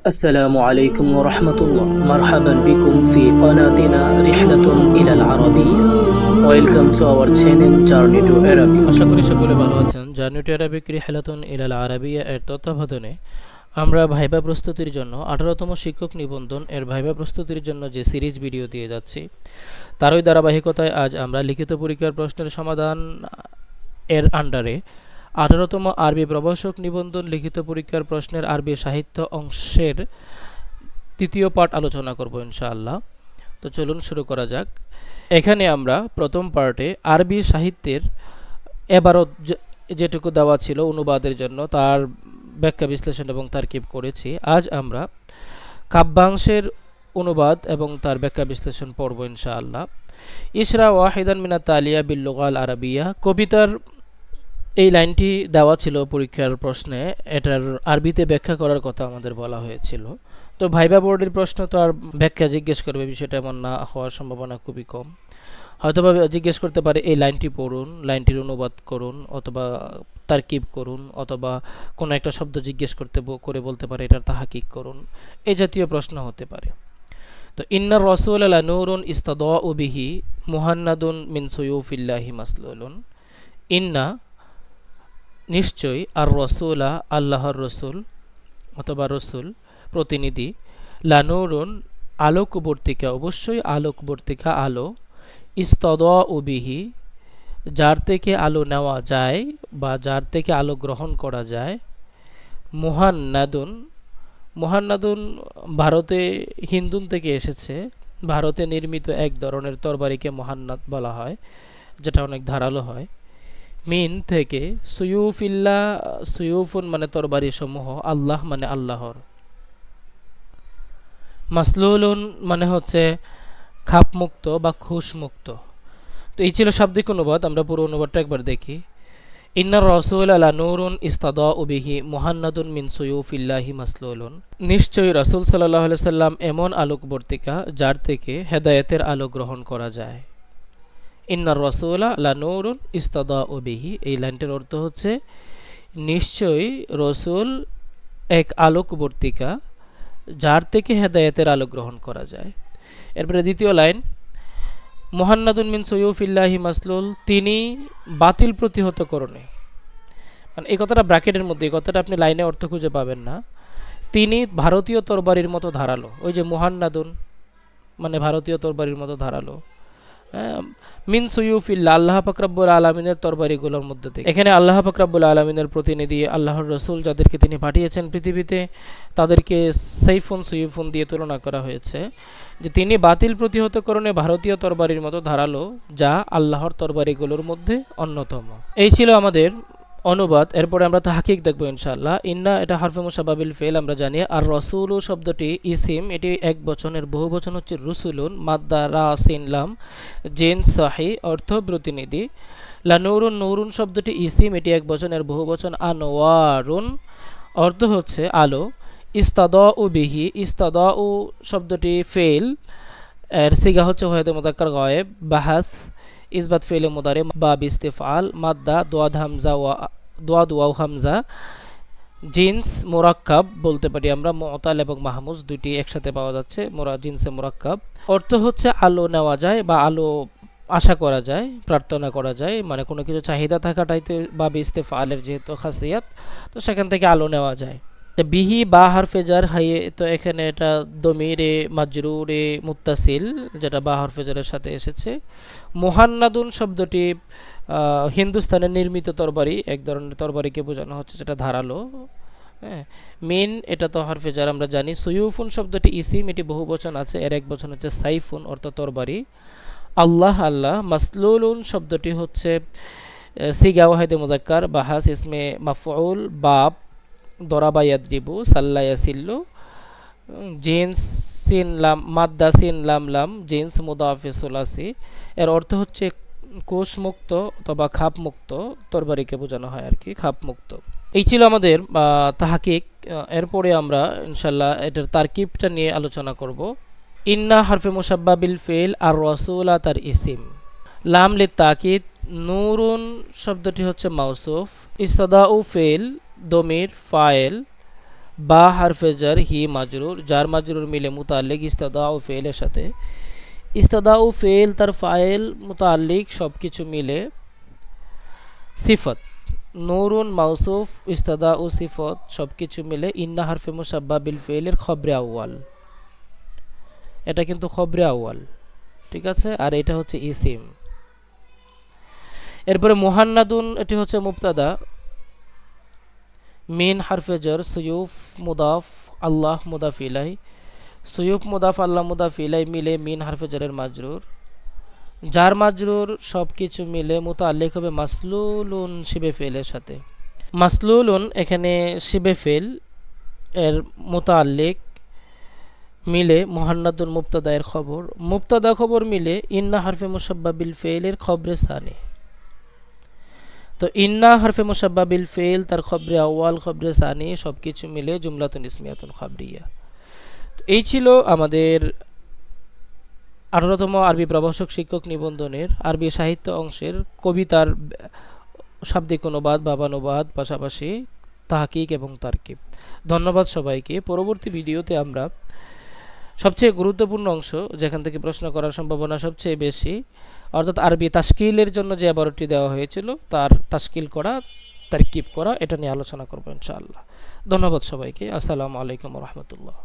السلام عليكم ورحمة الله. مرحبا بكم في قناتنا رحلة إلى العربية. Welcome to our channel Journey to Arabic. আশা করি সকলে ভালো আছেন। জার্নি টু আরাবিক রিহলাতুন ইলাল আরাবিয়া এর তত্ত্বাবধানে আমরা ভাইবা প্রস্তুতির জন্য 18তম শিক্ষক নিবন্ধন এর ভাইবা প্রস্তুতির জন্য যে সিরিজ ভিডিও দিয়ে যাচ্ছি, তারই ধারাবাহিকতায় আজ আমরা লিখিত পরীক্ষার প্রশ্নের সমাধান এর আন্ডারে 18তম আরবি প্রভাষক নিবন্ধন লিখিত পরীক্ষার প্রশ্নের আরবি সাহিত্য অংশের তৃতীয় পাঠ আলোচনা করব ইনশাআল্লাহ। তো চলুন শুরু করা যাক। এখানে আমরা প্রথম পার্টে আরবি সাহিত্যের এবারত যেটুকু দেওয়া ছিল অনুবাদের জন্য তার ব্যাখ্যা বিশ্লেষণ এবং তারকিব করেছি। আজ আমরা কাব্যাংশের অনুবাদ এবং তার ব্যাখ্যা বিশ্লেষণ পড়ব ইনশাআল্লাহ। ইশরা ওয়াহিদান মিনাত তালিয়া বিল লুগাল আরাবিয়া, কবিতার এই লাইনটি দেওয়া ছিল পরীক্ষার প্রশ্নে, এটার আরবিতে ব্যাখ্যা করার কথা আমাদের বলা হয়েছিল। তো ভাইবা বোর্ডের প্রশ্ন তো আর ব্যাখ্যা জিজ্ঞেস করবে বিষয়টা এমন না হওয়ার সম্ভাবনা খুবই কম। হয়তোবা জিজ্ঞেস করতে পারে এই লাইনটি পড়ুন, লাইনটির অনুবাদ করুন, অথবা তারকিব করুন, অথবা কোনো একটা শব্দ জিজ্ঞেস করে বলতে পারে এটার তাহাকিক করুন, এই জাতীয় প্রশ্ন হতে পারে। তো ইন্নার রসুল আলা নূরুন ইস্তাদাউ বিহি মুহান্নাদুন মিন সুয়ুফিল্লাহি মাসলুলুন। ইন্না নিশ্চয়ই, আর রসুলা আল্লাহর রসুল অথবা রসুল প্রতিনিধি, লানুরুন আলোকবর্তিকা অবশ্যই আলোকবর্তিকা আলো, ইস্তাদাউ বিহি যার থেকে আলো নেওয়া যায় বা যার থেকে আলো গ্রহণ করা যায়, মুহান্নাদুন মুহান্নাদুন ভারতে হিন্দুন থেকে এসেছে। ভারতে নির্মিত এক ধরনের তরবারিকে মুহান্নাদ বলা হয়, যেটা অনেক ধারালো হয়। মিন থেকে, সুয়ুফিল্লাহ সুয়ুফুন মানে তরবারি সমূহ, আল্লাহ মানে আল্লাহর, মাসলুলুন মানে হচ্ছে খাপমুক্ত বা খুশমুক্ত। তো এই ছিল শাব্দিক অনুবাদ। আমরা পুরো অনুবাদটা একবার দেখি। ইন্নার রসুল আলা নূরুন ইস্তাদাউ বিহি মুহান্নাদুন মিন সুয়ুফিল্লাহি মাসলুলুন। নিশ্চয়ই রাসূল সাল্লাল্লাহু আলাইহি সাল্লাম এমন আলোকবর্তিকা যার থেকে হেদায়েতের আলো গ্রহণ করা যায়। ইন্নার রসুলা লা নূরুন ইস্তাদাউ বিহি, এই লাইনটির অর্থ হচ্ছে নিশ্চয়ই রসুল এক আলোকবর্তিকা যার থেকে হেদায়েতের আলো গ্রহণ করা যায়। এরপরে দ্বিতীয় লাইন, মুহান্নাদুন মিন সুয়ুফিল্লাহি মাসলুল, তিনি বাতিল প্রতিহত করণে, মানে এই কথাটা ব্র্যাকেটের মধ্যে, এই কথাটা আপনি লাইনে অর্থ খুঁজে পাবেন না। তিনি ভারতীয় তরবারির মতো ধারালো, ওই যে মুহান্নাদুন মানে ভারতীয় তরবারির মতো ধারালো। মিন সুয়ুফিল্লাহ আল্লাহ পাক রব্বুল আলামিনের তরবারিগুলোর মধ্যে থেকে, এখানে আল্লাহ পাক রব্বুল আলামিনের প্রতিনিধি আল্লাহর রসুল যাদেরকে তিনি পাঠিয়েছেন পৃথিবীতে, তাদেরকে সাইফুন সুয়ুফুন দিয়ে তুলনা করা হয়েছে, যে তিনি বাতিল প্রতিহতকরণে ভারতীয় তরবারির মতো ধারালো, যা আল্লাহর তরবারিগুলোর মধ্যে অন্যতম। এই ছিল আমাদের অনুবাদ। এরপরে আমরা তাহকিক দেখব ইনশাআল্লাহ। ইন্না এটা হরফে মুশাব্বাবিল ফেল আমরা জানি। আর রসুলু শব্দটি ইসিম, এটি এক বচনের বহু বচন হচ্ছে রুসুলুন, মাদ্দা রা সিন লাম, জিন্স সাহি অর্থ প্রতিনিধি। লানুরুন নূরুন শব্দটি ইসিম, এটি এক বচনের বহু বচন আনোয়ারুন অর্থ হচ্ছে আলো। ইস্তাদাউ বিহি, ইস্তাদাউ শব্দটি ফেল, এর সিগা হচ্ছে ওয়াহিদে মুযাক্কার গায়েব, বাহাস ইসবাত ফেলে মুদারে বা ইস্তিফআল, মাদ্দা দোয়াদ হামজা দোয়াদ ওয়াও হামজা, জিন্স মুরাক্কাব বলতে পারি আমরা, মুতাল এবং মাহমুজ দুইটি একসাথে পাওয়া যাচ্ছে, জিন্সে মুরাক্কাব অর্থ হচ্ছে আলো নেওয়া যায় বা আলো আশা করা যায়, প্রার্থনা করা যায়, মানে কোনো কিছু চাহিদা থাকাটাইতে বা ইস্তিফআলের যেহেতু খাসিয়াত, তো সেখান থেকে আলো নেওয়া যায়। বিহি বা হরফে জার হাইয়ে, তো এখানে এটা দমিরে মাজরুরে মুত্তাসিল, যেটা বা হরফে জারের সাথে এসেছে। মুহান্নাদুন শব্দটি হিন্দুস্তানের নির্মিত তরবারি, এক ধরনের তরবারিকে বোঝানো হচ্ছে যেটা ধারালো। হ্যাঁ, মিন এটা তো হরফে জার আমরা জানি। সুয়ুফুন শব্দটি ইসিম, এটি বহু বচন আছে, এর এক বচন হচ্ছে সাইফুন অর্থ তরবারি। আল্লাহ আল্লাহ। মাসলুলুন শব্দটি হচ্ছে সিগা ওয়াহিদে মুযাক্কার, বাহাস ইসমে মাফউল, বাব দরাবা ইয়াদরিবু, সাল্লা ইয়াসিল্লু, জিন্স সিন লাম মাদ্দা সিন লাম লাম, জিন্স মুদাফে সুলাসি, এর অর্থ হচ্ছে কোষমুক্ত অথবা খাপমুক্ত, তরবারিকে বোঝানো হয় আর কি, খাপমুক্ত। এই ছিল আমাদের তাহকিক। এরপরে আমরা ইনশাল্লাহ এটার তারকিবটা নিয়ে আলোচনা করব। ইন্না হরফে মুশাব্বাবিল ফেল, আর রসুলা তার ইসিম, লাম লি তাকিদ, নূরুন শব্দটি হচ্ছে মাউসুফ, ইস্তাদাউ ফেল, দমির ফাইল, বা হারফে জার হি মাজরুর, জার মাজরুর মিলে মুতাল্লিক ইস্তাদা ও ফেলের সাথে, ইস্তাদা ও ফেল তার ফাইল মুতাল্লিক সব কিছু মিলে সিফত, নূরুন মাউসুফ ইস্তাদা ও সিফত সব কিছু মিলে ইন্না হারফে মুসাব্বা বিল ফেলের খবরে আউয়াল, এটা কিন্তু খবরে আউয়াল, ঠিক আছে। আর এটা হচ্ছে ইসিম। এরপরে মুহান্নাদুন, এটি হচ্ছে মুবতাদা, মিন হারফে জার, সুয়ুফ মুদাফ, আল্লাহ মুদাফ ইলাই, সুয়ুফ মুদাফ আল্লাহ মুদাফ ইলাই মিলে মিন হারফে জারের মাজরুর, জার মাজরুর সব কিছু মিলে মুতাল্লিক হবে মাসলুলুন শিবে ফেলের সাথে। মাসলুলুন এখানে শিবে ফেল এর মুতাল্লিক মিলে মুহান্নাদুন মুবতাদা এর খবর, মুবতাদা খবর মিলে ইন্না হারফে মুসাব্বা বিল ফেলের খবরে সানি। তো ইন্না হারফে মুসাব্বা বিল ফেল তার খবরে আউয়াল খবরে সানি সব কিছু মিলে জুমলাতুন ইসমিয়াতুন খাবরিয়া। এই ছিল আমাদের 18তম আরবি প্রভাষক শিক্ষক নিবন্ধনের আরবি সাহিত্য অংশের কবিতার শাব্দিক অনুবাদ, ভাবানুবাদ, পাশাপাশি তাহকিক এবং তারকিব। ধন্যবাদ সবাইকে। পরবর্তী ভিডিওতে আমরা সবচেয়ে গুরুত্বপূর্ণ অংশ, যেখান থেকে প্রশ্ন করার সম্ভাবনা সবচেয়ে বেশি, অর্থাৎ আরবি তাশকিলের জন্য যে 12টি দেওয়া হয়েছিল তার তাশকিল করা, তারকিব করা, এটা নিয়ে আলোচনা করব ইনশাআল্লাহ। ধন্যবাদ সবাইকে। আসসালামু আলাইকুম ওয়া রাহমাতুল্লাহ।